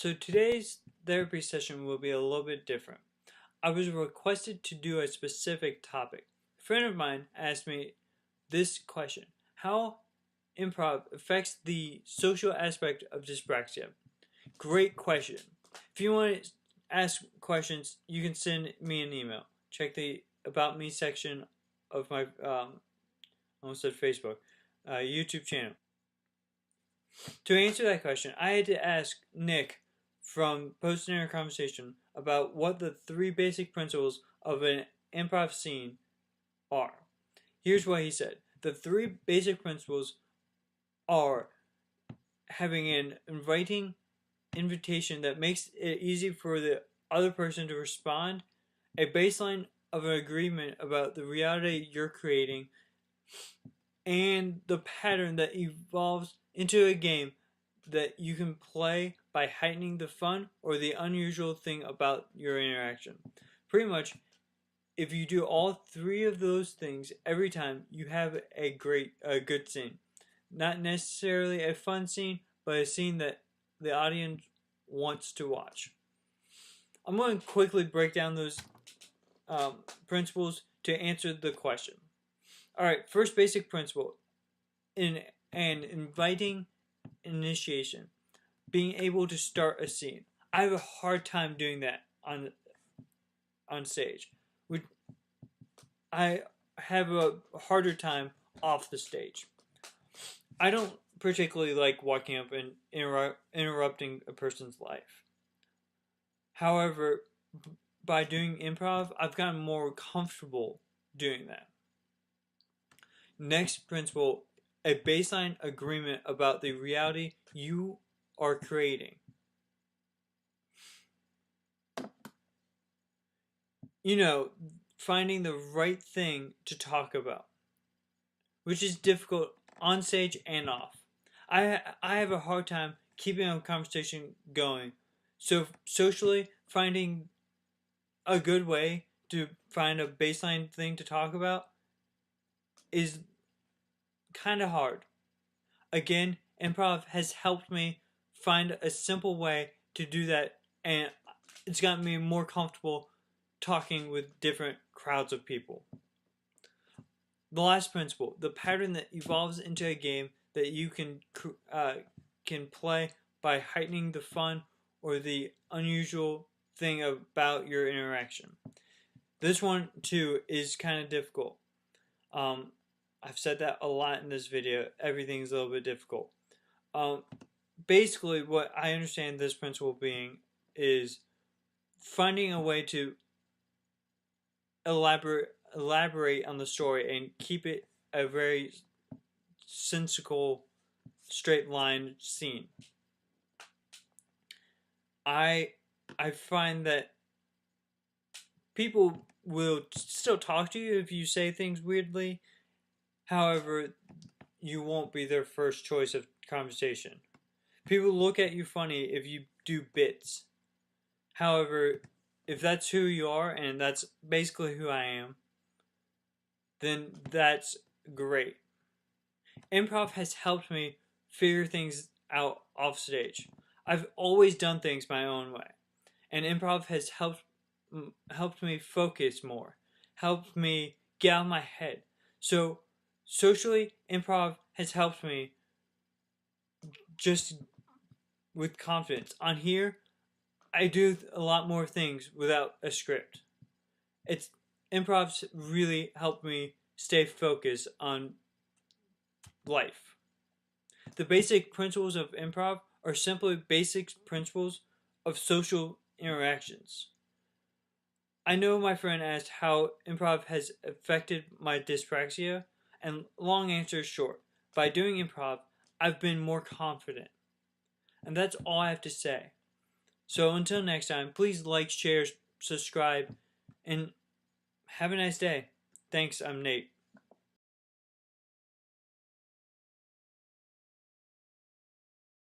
So today's therapy session will be a little bit different. I was requested to do a specific topic. A friend of mine asked me this question: how improv affects the social aspect of dyspraxia. Great question. If you want to ask questions, you can send me an email. Check the About Me section of my, almost said Facebook, YouTube channel. To answer that question, I had to ask Nick from Post Dinner Conversation about what the three basic principles of an improv scene are. Here's what he said. The three basic principles are having an invitation that makes it easy for the other person to respond, a baseline of an agreement about the reality you're creating, and the pattern that evolves into a game that you can play by heightening the fun or the unusual thing about your interaction. Pretty much, if you do all three of those things every time, you have a good scene. Not necessarily a fun scene, but a scene that the audience wants to watch. I'm going to quickly break down those principles to answer the question. Alright, first basic principle in an inviting initiation, being able to start a scene. I have a hard time doing that on stage. I have a harder time off the stage. I don't particularly like walking up and interrupting a person's life. However, by doing improv, I've gotten more comfortable doing that. Next principle, a baseline agreement about the reality you are creating. Finding the right thing to talk about, which is difficult on stage and off. I have a hard time keeping a conversation going. So socially, finding a good way to find a baseline thing to talk about is kind of hard. Again, improv has helped me find a simple way to do that, and it's gotten me more comfortable talking with different crowds of people. The last principle, the pattern that evolves into a game that you can play by heightening the fun or the unusual thing about your interaction. This one too is kind of difficult. I've said that a lot in this video. Everything's a little bit difficult. Basically, what I understand this principle being is finding a way to elaborate on the story and keep it a very sensical, straight line scene. I find that people will still talk to you if you say things weirdly. However, you won't be their first choice of conversation. People look at you funny if you do bits. However, if that's who you are, and that's basically who I am, then that's great. Improv has helped me figure things out off stage. I've always done things my own way, and improv has helped me focus more, helped me get out of my head. So socially, improv has helped me just with confidence. On here, I do a lot more things without a script. Improv's really helped me stay focused on life. The basic principles of improv are simply basic principles of social interactions. I know my friend asked how improv has affected my dyspraxia, and long answer is short. By doing improv, I've been more confident. And that's all I have to say. So until next time, please like, share, subscribe, and have a nice day. Thanks, I'm Nate.